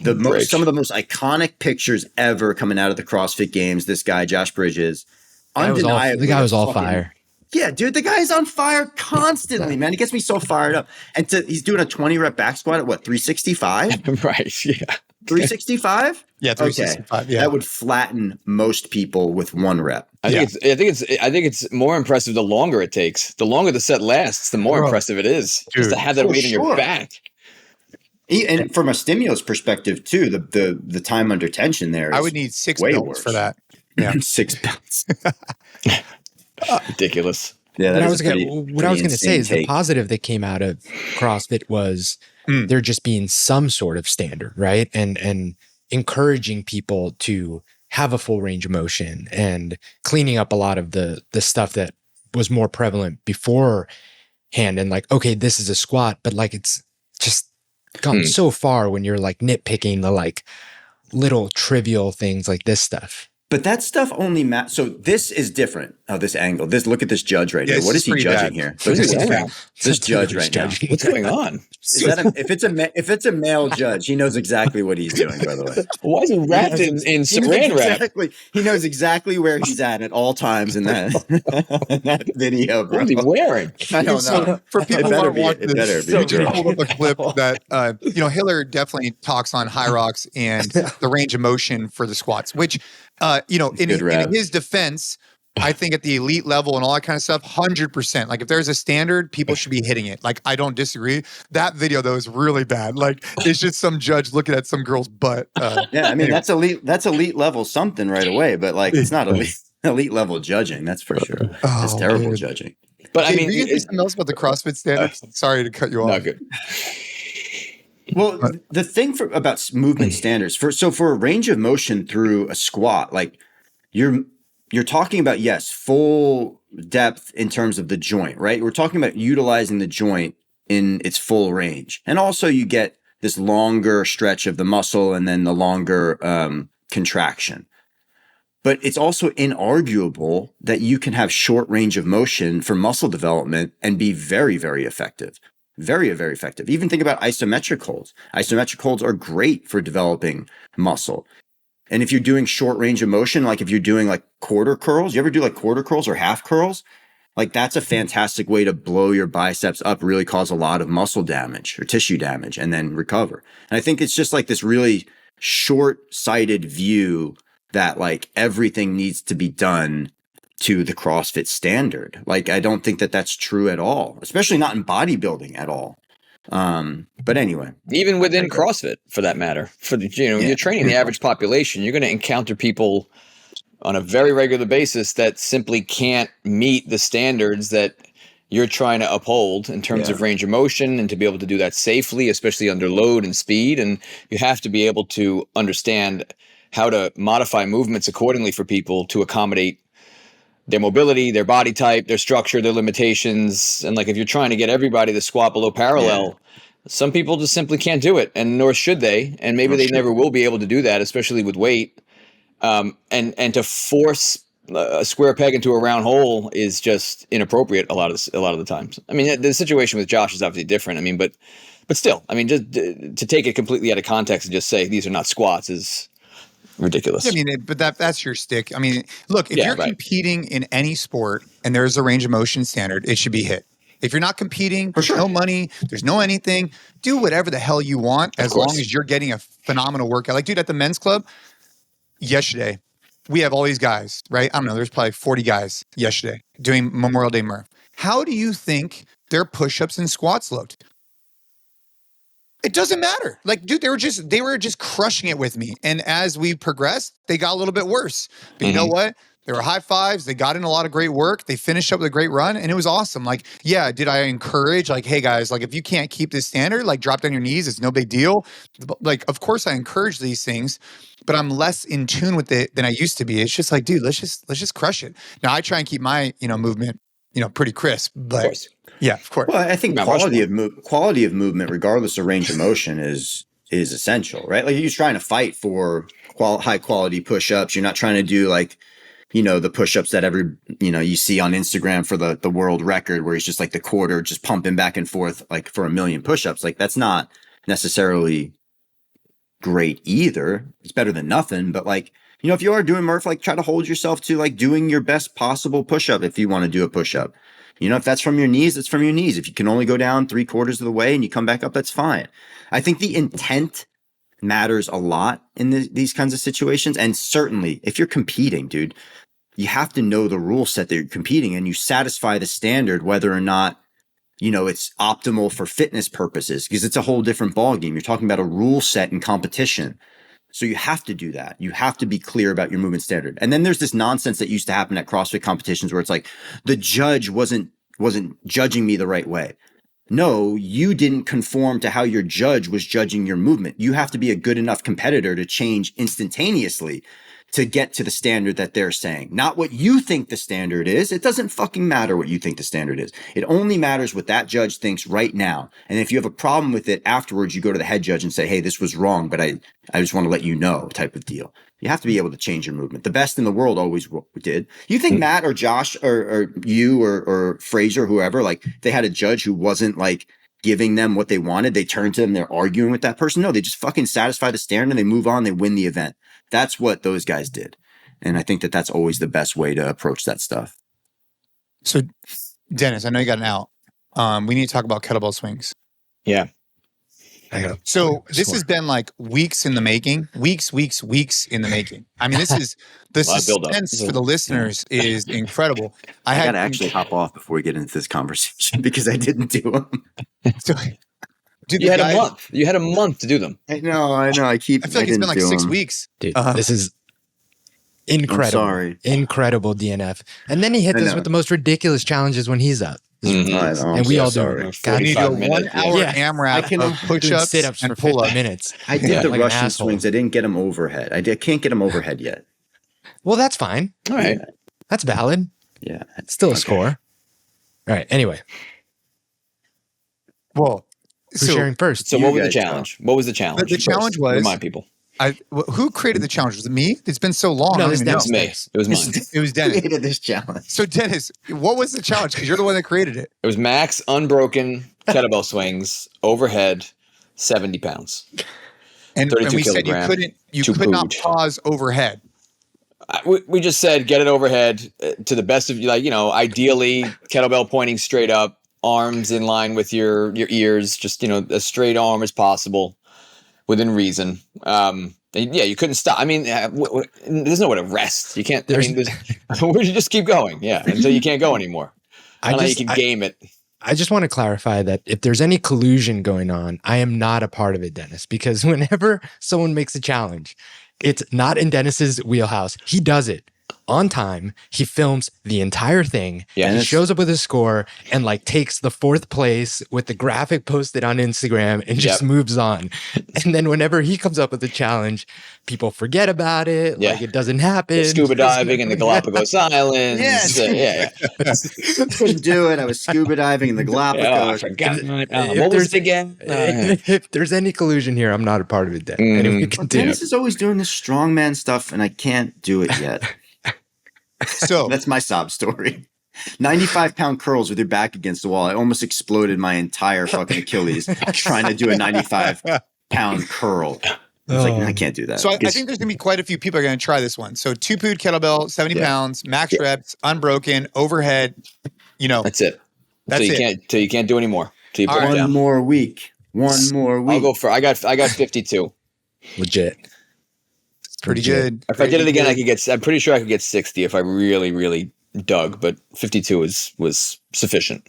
B: Some of the most iconic pictures ever coming out of the CrossFit Games. This guy, Josh Bridges, undeniably.
D: The guy was all fire.
B: Yeah, dude, the guy's on fire constantly, man. He gets me so fired up. And he's doing a 20 rep back squat at what, 365?
C: Right, yeah.
B: 365?
A: Yeah, 365. Okay. Yeah,
B: that would flatten most people with one rep.
C: I think it's more impressive the longer it takes. The longer the set lasts, the more impressive it is. Dude, just to have that weight in your back.
B: And from a stimulus perspective too, the time under tension there.
A: I would need 6 belts for that. Yeah,
B: 6 belts.
C: Ridiculous.
B: Yeah,
D: what I was going to say is the positive that came out of CrossFit was there just being some sort of standard, right? And encouraging people to have a full range of motion and cleaning up a lot of the stuff that was more prevalent beforehand. And like, okay, this is a squat, but like it's just gone so far when you're like nitpicking the like little trivial things like this stuff.
B: But that stuff only matters. So this is different. This angle. Look at this judge right here. What is he judging here? This judge right now.
C: What's going on?
B: If it's a male judge, he knows exactly what he's doing. By the way,
C: why is he wrapped in saran wrap?
B: He knows exactly where he's at all times in that video. Bro.
C: What is he wearing?
B: I don't know.
A: For people who are watching this,
B: you
A: just pulled up a clip that Hiller definitely talks on high rocks and the range of motion for the squats, which in his defense, I think at the elite level and all that kind of stuff, 100%. Like if there's a standard, people should be hitting it. Like I don't disagree. That video though is really bad. Like it's just some judge looking at some girl's butt.
B: Yeah, I mean that's elite level something right away, but like it's not elite level judging. That's for sure. It's terrible judging.
C: But I mean,
A: you say something else about the CrossFit standards? Sorry to cut you off.
C: Not good.
B: Well, the thing about movement standards for a range of motion through a squat, like you're talking about, yes, full depth in terms of the joint, right? We're talking about utilizing the joint in its full range. And also you get this longer stretch of the muscle and then the longer contraction. But it's also inarguable that you can have short range of motion for muscle development and be very, very effective. Very, very effective. Even think about isometric holds. Isometric holds are great for developing muscle. And if you're doing short range of motion, like if you're doing like quarter curls, you ever do like quarter curls or half curls? Like that's a fantastic way to blow your biceps up, really cause a lot of muscle damage or tissue damage and then recover. And I think it's just like this really short-sighted view that like everything needs to be done to the CrossFit standard. Like, I don't think that that's true at all, especially not in bodybuilding at all. But anyway,
C: even within CrossFit for that matter, you're training the average population, you're going to encounter people on a very regular basis that simply can't meet the standards that you're trying to uphold in terms of range of motion and to be able to do that safely, especially under load and speed. And you have to be able to understand how to modify movements accordingly for people to accommodate their mobility, their body type, their structure, their limitations. And like, if you're trying to get everybody to squat below parallel, some people just simply can't do it, and nor should they. And maybe they never will be able to do that, especially with weight. And to force a square peg into a round hole is just inappropriate a lot of the times. I mean, the situation with Josh is obviously different. I mean, but still, I mean, just to take it completely out of context and just say these are not squats is ridiculous.
A: I mean, but that's your stick. I mean, look, if you're competing in any sport and there's a range of motion standard, it should be hit. If you're not competing, there's no money, there's no anything. Do whatever the hell you want as long as you're getting a phenomenal workout. Like, dude, at the men's club yesterday, we have all these guys, right? I don't know. There's probably 40 guys yesterday doing Memorial Day Murph. How do you think their push-ups and squats looked? It doesn't matter. Like, dude, they were just crushing it with me. And as we progressed, they got a little bit worse. But you know what? There were high fives. They got in a lot of great work. They finished up with a great run, and it was awesome. Like, yeah, did I encourage, like, hey guys, like, if you can't keep this standard, like, drop down your knees. It's no big deal. Like, of course I encourage these things, but I'm less in tune with it than I used to be. It's just like, dude, let's just crush it. Now I try and keep my, movement, pretty crisp, but yeah, of course.
B: Well, I think quality of movement, regardless of range of motion, is essential, right? Like, you're trying to fight for high quality push-ups. You're not trying to do like, the push-ups that you see on Instagram for the world record, where he's just like the quarter just pumping back and forth, like for 1 million push-ups. Like, that's not necessarily great either. It's better than nothing. But like, if you are doing Murph, like, try to hold yourself to like doing your best possible push-up. If you want to do a push-up, if that's from your knees, it's from your knees. If you can only go down 3/4 of the way and you come back up, that's fine. I think the intent matters a lot in these kinds of situations. And certainly if you're competing, dude, you have to know the rule set that you're competing in. You satisfy the standard, whether or not, it's optimal for fitness purposes, because it's a whole different ballgame. You're talking about a rule set in competition. So you have to do that. You have to be clear about your movement standard. And then there's this nonsense that used to happen at CrossFit competitions where it's like, the judge wasn't judging me the right way. No, you didn't conform to how your judge was judging your movement. You have to be a good enough competitor to change instantaneously to get to the standard that they're saying. Not what you think the standard is. It doesn't fucking matter what you think the standard is. It only matters what that judge thinks right now. And if you have a problem with it afterwards, you go to the head judge and say, hey, this was wrong, but I just want to let you know, type of deal. You have to be able to change your movement. The best in the world always did. You think Matt or Josh or you or Fraser, whoever, like, they had a judge who wasn't like giving them what they wanted? They turn to them, they're arguing with that person? No, they just fucking satisfy the standard and they move on, they win the event. That's what those guys did. And I think that that's always the best way to approach that stuff.
A: So, Dennis, I know you got an out. We need to talk about kettlebell swings.
C: Yeah.
A: So this has been like weeks in the making, weeks in the making. I mean, this is the suspense for the listeners is incredible.
B: I got to actually hop off before we get into this conversation because I didn't do them.
A: So,
C: dude, you had a month. You had a month to do them.
B: I know. I feel like it's been like 6
A: weeks.
D: Dude, this is incredible.
B: I'm sorry.
D: Incredible DNF. And then he hit us with the most ridiculous challenges when he's up.
B: Mm-hmm.
D: And we all do it.
A: We need to do a 1 hour AMRAP of push-ups,
D: sit-ups
A: and
D: for 50
A: pull-ups.
D: minutes.
B: I did the Russian swings. I didn't get them overhead. I can't get them overhead yet.
D: Well, that's fine.
C: All right.
D: That's valid.
B: Yeah.
D: It's still a score. All right. Anyway.
A: Well,
D: who's sharing first?
C: So what was the challenge? What was the challenge?
A: The challenge was...
C: Remind people.
A: Who created the challenge? Was it me? It's been so long.
D: No,
C: it was me. It was mine.
A: It was Dennis.
B: Who created this challenge?
A: So Dennis, what was the challenge? Because you're the one that created it.
C: It was max unbroken kettlebell swings overhead, 70 pounds.
A: And we said you could not pause overhead.
C: We just said get it overhead to the best of you, ideally kettlebell pointing straight up, arms in line with your ears, just as straight arm as possible. Within reason. You couldn't stop. I mean, there's no way to rest. You can't, where you just keep going. Yeah. Until you can't go anymore. I don't know how you can game it.
D: I just want to clarify that if there's any collusion going on, I am not a part of it, Dennis, because whenever someone makes a challenge, it's not in Dennis's wheelhouse. He does it on time. He films the entire thing. Yeah, he shows up with a score and takes the 4th place with the graphic posted on Instagram and just moves on. And then whenever he comes up with a challenge, people forget about it. Yeah. It doesn't happen.
C: Scuba diving in the Galapagos Islands.
B: Yes. Couldn't do it. I was scuba diving in the Galapagos.
C: I forgot. What was it again?
D: If there's any collusion here, I'm not a part of it.
B: Dennis is always doing this strongman stuff and I can't do it yet. So that's my sob story. 95-pound curls with your back against the wall. I almost exploded my entire fucking Achilles trying to do a 95-pound curl. I was I can't do that.
A: So I think there's going to be quite a few people are going to try this one. So 2-pood kettlebell, 70 pounds, max reps, unbroken, overhead.
C: That's it.
A: That's
C: Till you can't do any more. Till you put it down.
B: One more week.
C: I'll go for. I got 52.
D: Legit.
A: It's pretty good.
C: If I did it again, I could get. I'm pretty sure I could get 60 if I really, really dug. But 52 was sufficient.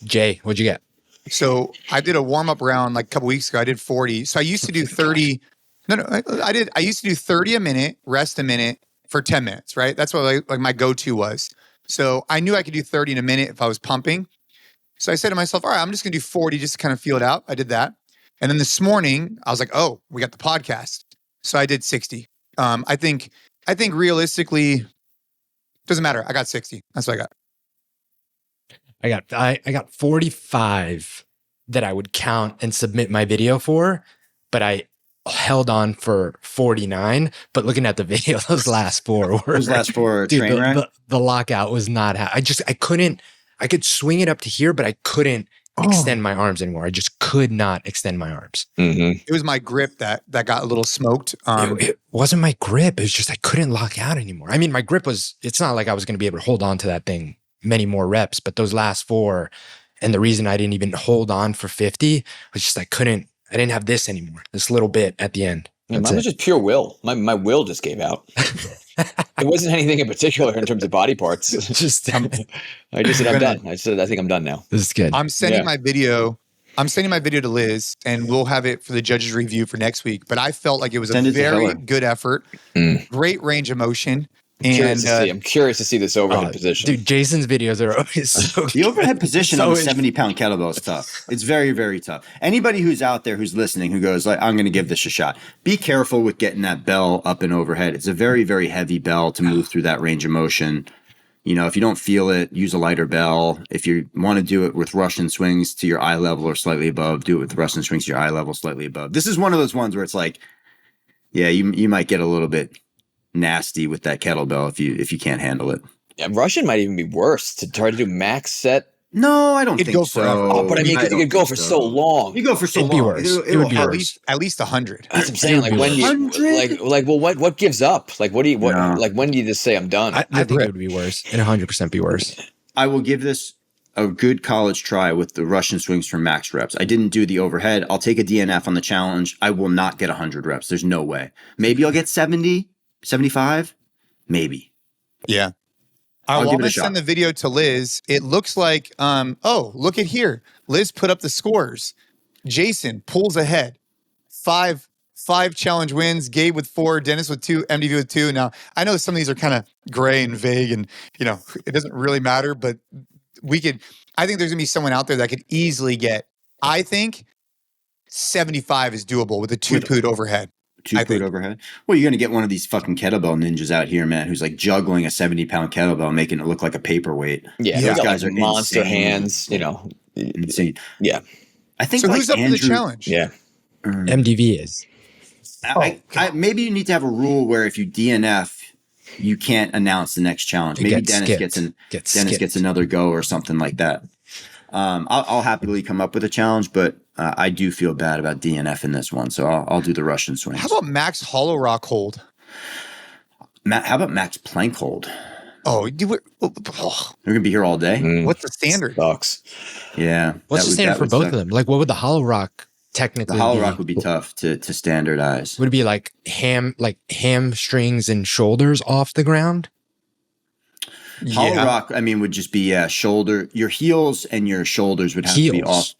D: Jay, what'd you get?
A: So I did a warm up round like a couple weeks ago. I did 40. So I used to do 30. I used to do 30 a minute, rest a minute for 10 minutes. Right. That's what like my go-to was. So I knew I could do 30 in a minute if I was pumping. So I said to myself, all right, I'm just going to do 40 just to kind of feel it out. I did that. And then this morning I was like, oh, we got the podcast. So I did 60. I think realistically, doesn't matter. I got 60. That's what I got.
D: I got 45 that I would count and submit my video for, but I held on for 49. But looking at the video, those last four were
B: train wreck.
D: The lockout was not. I couldn't. I could swing it up to here, but I couldn't extend my arms anymore. I just could not extend my arms.
A: Mm-hmm. It was my grip that got a little smoked.
D: It wasn't my grip. It was just I couldn't lock out anymore. I mean, my grip was. It's not like I was going to be able to hold on to that thing many more reps, but those last four, and the reason I didn't even hold on for 50 was just I didn't have this anymore. This little bit at the end.
C: Mine was just pure will. My will just gave out. It wasn't anything in particular in terms of body parts. I just said I'm done. I think I'm done now.
D: This is good.
A: I'm sending my video to Liz, and we'll have it for the judges' review for next week. But I felt like it was a very good effort, great range of motion.
C: I'm curious to see this overhead position.
D: Dude, Jason's videos are always so
B: The overhead position on a 70-pound kettlebell is tough. It's very, very tough. Anybody who's out there who's listening who goes like, I'm going to give this a shot. Be careful with getting that bell up and overhead. It's a very, very heavy bell to move through that range of motion. You know, if you don't feel it, use a lighter bell. If you want to do it with Russian swings to your eye level or slightly above, do it with Russian swings to your eye level slightly above. This is one of those ones where it's like, yeah, you might get a little bit nasty with that kettlebell if you can't handle it.
C: Yeah, Russian might even be worse to try to do max set.
B: No, I don't think so.
C: Oh, but I mean, you could go for so long.
B: You go for so long.
D: Be worse.
B: It would be
A: at least 100.
C: That's what I'm saying. Like when what gives up? Like like when do you just say I'm done?
D: I think it would be worse. And 100% be worse.
B: I will give this a good college try with the Russian swings for max reps. I didn't do the overhead. I'll take a DNF on the challenge. I will not get 100 reps. There's no way. Maybe I'll get 70. 75, maybe.
A: Yeah. I'm going to send the video to Liz. It looks like, look at here. Liz put up the scores. Jason pulls ahead. Five challenge wins. Gabe with 4, Dennis with 2, MDV with 2. Now, I know some of these are kind of gray and vague and, it doesn't really matter, but I think there's going to be someone out there that could easily get, I think 75 is doable with a 2-poot overhead.
B: 2-poot overhead. Well, you're going to get one of these fucking kettlebell ninjas out here, man, who's like juggling a 70-pound kettlebell, making it look like a paperweight.
C: Yeah,
B: those guys are
C: monster
B: insane.
C: Hands.
B: Insane.
C: Yeah,
B: I think.
A: So like who's up for the challenge?
C: Yeah,
D: MDV is.
B: Maybe you need to have a rule where if you DNF, you can't announce the next challenge. Maybe Dennis gets another go or something like that. I'll happily come up with a challenge, but I do feel bad about DNF in this one, so I'll do the Russian swings.
A: How about max hollow rock hold?
B: How about max plank hold?
A: Oh,
B: we're gonna be here all day.
A: What's the standard?
C: Sucks.
B: Yeah.
D: What's the standard for both of them? Like, what would the hollow rock technically?
B: The hollow rock would be tough to standardize.
D: Would it be like hamstrings and shoulders off the ground?
B: Hollow rock, I mean, would just be shoulder. Your heels and your shoulders would have to be off.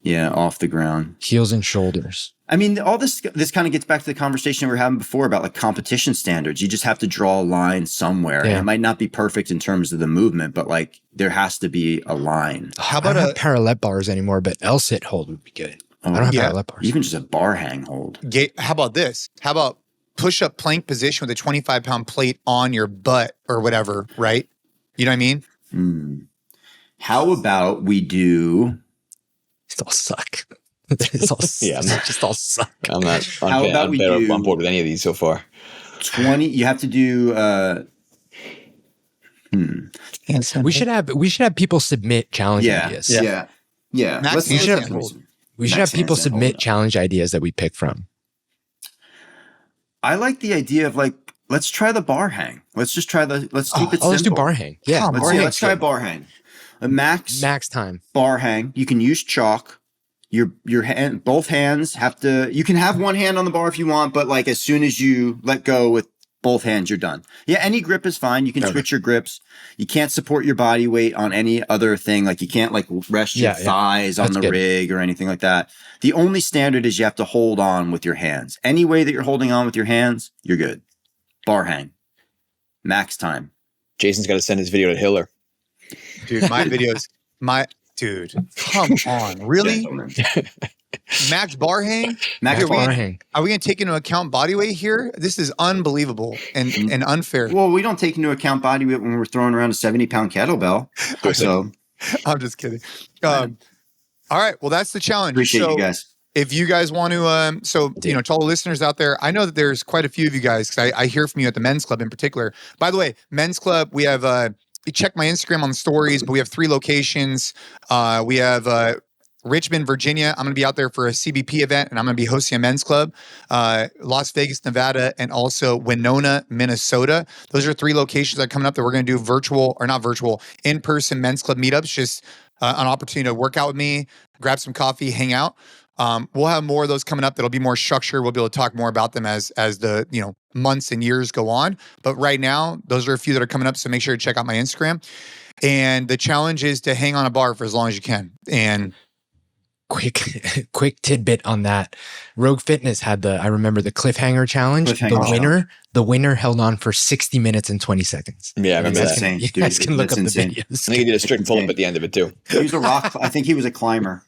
B: Yeah, off the ground.
D: Heels and shoulders. I
B: mean, all this kind of gets back to the conversation we were having before about like competition standards. You just have to draw a line somewhere. Yeah. And it might not be perfect in terms of the movement, but like there has to be a line.
D: How about I don't have parallel bars anymore, but L-sit hold would be good. I don't have parallel bars.
B: Even just a bar hang hold.
A: How about this? How about push-up plank position with a 25-pound plate on your butt or whatever, right? You know what I mean?
B: How about we do...
D: It's all suck. It's all just all suck.
C: I'm not on board with any of these so far.
B: 20. You have to do.
D: We should have people submit challenge ideas.
B: Yeah.
D: We should have people submit challenge ideas that we pick from.
B: I like the idea of like, let's try the bar hang. Let's just try let's keep it simple.
D: Let's do bar hang. Yeah.
B: Let's try bar hang. A max
D: time
B: bar hang. You can use chalk. Your hand, both hands have to. You can have one hand on the bar if you want, but like as soon as you let go with both hands, you're done. Yeah, any grip is fine. You can switch your grips. You can't support your body weight on any other thing. Like you can't like rest your thighs on the rig or anything like that. The only standard is you have to hold on with your hands. Any way that you're holding on with your hands, you're good. Bar hang. Max time.
C: Jason's got to send his video to Hiller.
A: Dude, my videos, dude, come on. Really? Max bar hang?
B: Max bar hang.
A: Are we going to take into account body weight here? This is unbelievable and unfair.
B: Well, we don't take into account body weight when we're throwing around a 70-pound kettlebell. So
A: I'm just kidding. All right. Well, that's the challenge.
B: Appreciate you guys.
A: If you guys want to, to all the listeners out there, I know that there's quite a few of you guys because I hear from you at the men's club in particular. By the way, men's club, we have, you check my Instagram on the stories, but we have 3 locations. We have Richmond, Virginia. I'm going to be out there for a CBP event, and I'm going to be hosting a men's club. Las Vegas, Nevada, and also Winona, Minnesota. Those are 3 locations that are coming up that we're going to do in-person men's club meetups. Just an opportunity to work out with me, grab some coffee, hang out. We'll have more of those coming up that'll be more structured. We'll be able to talk more about them as the months and years go on. But right now, those are a few that are coming up. So make sure to check out my Instagram. And the challenge is to hang on a bar for as long as you can. And
D: quick tidbit on that. Rogue Fitness had I remember the cliffhanger challenge. The winner held on for 60 minutes and 20 seconds.
C: Yeah, I remember that.
B: Insane.
D: You guys can look up the videos.
C: I think he did a strict pull-up at the end of it too.
B: He was a rock. I think he was a climber.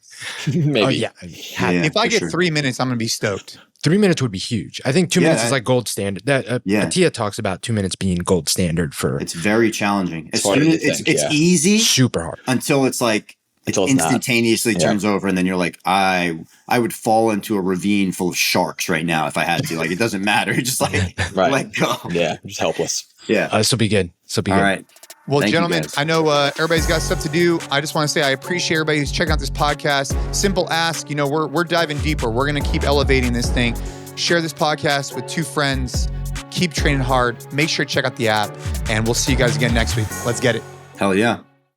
C: Maybe.
D: Oh, yeah.
A: If I get 3 minutes, I'm going to be stoked.
D: 3 minutes would be huge. I think 2 minutes is like gold standard. Atia talks about 2 minutes being gold standard for.
B: It's very challenging. It's easy,
D: super hard
B: until it's like it instantaneously turns over, and then you're like, I would fall into a ravine full of sharks right now if I had to. Like it doesn't matter. Just like let go.
C: Yeah, just helpless.
B: Yeah,
D: this will be good.
B: All right.
A: Well, gentlemen, I know everybody's got stuff to do. I just want to say I appreciate everybody who's checking out this podcast. Simple ask, we're diving deeper. We're going to keep elevating this thing. Share this podcast with 2 friends. Keep training hard. Make sure to check out the app. And we'll see you guys again next week. Let's get it.
B: Hell yeah.